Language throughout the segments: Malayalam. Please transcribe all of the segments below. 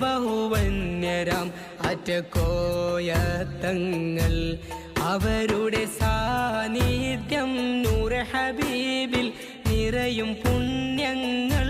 ബഹുവന്യരാം അറ്റക്കോയത്തങ്ങൾ അവരുടെ സാന്നിധ്യം നൂറെ ഹബീബിൽ നിറയും പുണ്യങ്ങൾ.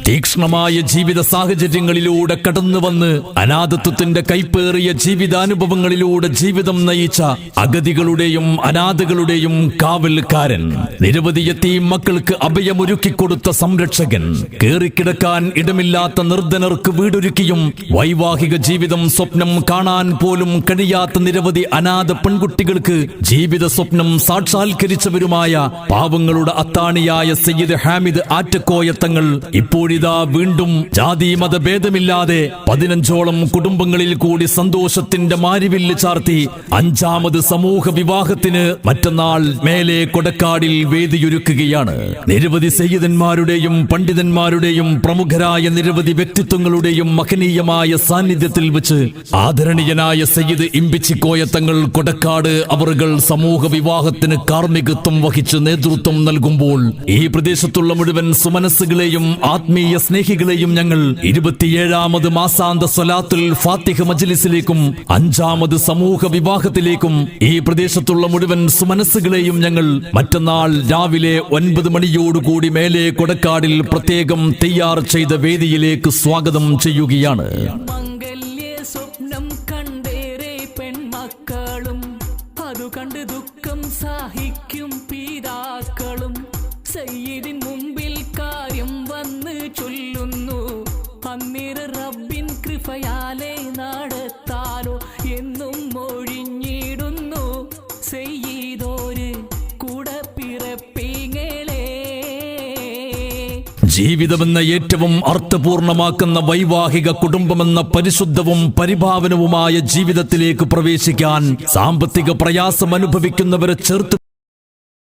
തീക്ഷ്ണമായ ജീവിത സാഹചര്യങ്ങളിലൂടെ കടന്നുവന്ന് അനാഥത്വത്തിന്റെ കൈപ്പേറിയ ജീവിതാനുഭവങ്ങളിലൂടെ ജീവിതം നയിച്ച അഗതികളുടെയും അനാഥകളുടെയും കാവൽക്കാരൻ, നിരവധി യതീം മക്കൾക്ക് അഭയമൊരുക്കിക്കൊടുത്ത സംരക്ഷകൻ, കേറിക്കിടക്കാൻ ഇടമില്ലാത്ത നിർധനർക്ക് വീടൊരുക്കിയും വൈവാഹിക ജീവിതം സ്വപ്നം കാണാൻ പോലും കഴിയാത്ത നിരവധി അനാഥ പെൺകുട്ടികൾക്ക് ജീവിത സ്വപ്നം സാക്ഷാത്കരിച്ചവരുമായ പാവങ്ങളുടെ അത്താണിയായ സയ്യിദ് ഹാമിദ് ആറ്റക്കോയത്തങ്ങൾ ഇപ്പോഴിതാ വീണ്ടും ജാതി മതഭേദമില്ലാതെ 15ഓളം കുടുംബങ്ങളിൽ കൂടി സന്തോഷത്തിന്റെ മാരിവില്ല് ചാർത്തി 5ാമത് സമൂഹ വിവാഹത്തിന് മറ്റന്നാൾ മേലെ കൊടക്കാടിൽ വേദിയൊരുക്കുകയാണ്. നിരവധി സയ്യിദന്മാരുടെയും പണ്ഡിതന്മാരുടെയും പ്രമുഖരായ നിരവധി വ്യക്തിത്വങ്ങളുടെയും മഹനീയമായ സാന്നിധ്യത്തിൽ വെച്ച് ആദരണീയനായ സയ്യിദ് ഇമ്പിച്ചിക്കോയത്തങ്ങൾ കൊടക്കാട് അവറുകൾ സമൂഹ വിവാഹത്തിന് കാർമ്മികത്വം വഹിച്ച് നേതൃത്വം നൽകുമ്പോൾ ഈ പ്രദേശത്തുള്ള മുഴുവൻ സുമനസ്സുകളെയും ആത്മീയ സ്നേഹികളെയും ഞങ്ങൾ 27ാമത് മാസാന്ത സ്വലാത്തുൽ ഫാത്തിഹ മജ്ലിസിലേക്കും 5ാമത് സമൂഹ വിവാഹത്തിലേക്കും ഈ പ്രദേശത്തുള്ള മുഴുവൻ സുമനസ്സുകളെയും ഞങ്ങൾ മറ്റന്നാൾ രാവിലെ 9 മണിയോടുകൂടി മേലെ കൊടക്കാടിൽ പ്രത്യേകം തയ്യാർ ചെയ്ത വേദിയിലേക്ക് സ്വാഗതം ചെയ്യുകയാണ്. സ്വപ്നം കണ്ടേറെ പെൺമക്കളും അതു കണ്ട് ദുഃഖം സഹിക്കും പിതാക്കളും സയ്യിദിൻ മുമ്പിൽ കാര്യം വന്ന് ചൊല്ലുന്നു. അന്നേര റബ്ബിൻ കൃപയാലെ നടത്താലോ എന്നും മൊഴിഞ്ഞിടുന്നു സയ്യിദോര് കൂടെ പിറപ്പിങ്ങളെ. ജീവിതമെന്ന ഏറ്റവും അർത്ഥപൂർണമാക്കുന്ന വൈവാഹിക കുടുംബമെന്ന പരിശുദ്ധവും പരിഭാവനവുമായ ജീവിതത്തിലേക്ക് പ്രവേശിക്കാൻ സാമ്പത്തിക പ്രയാസം അനുഭവിക്കുന്നവരെ ചേർത്ത്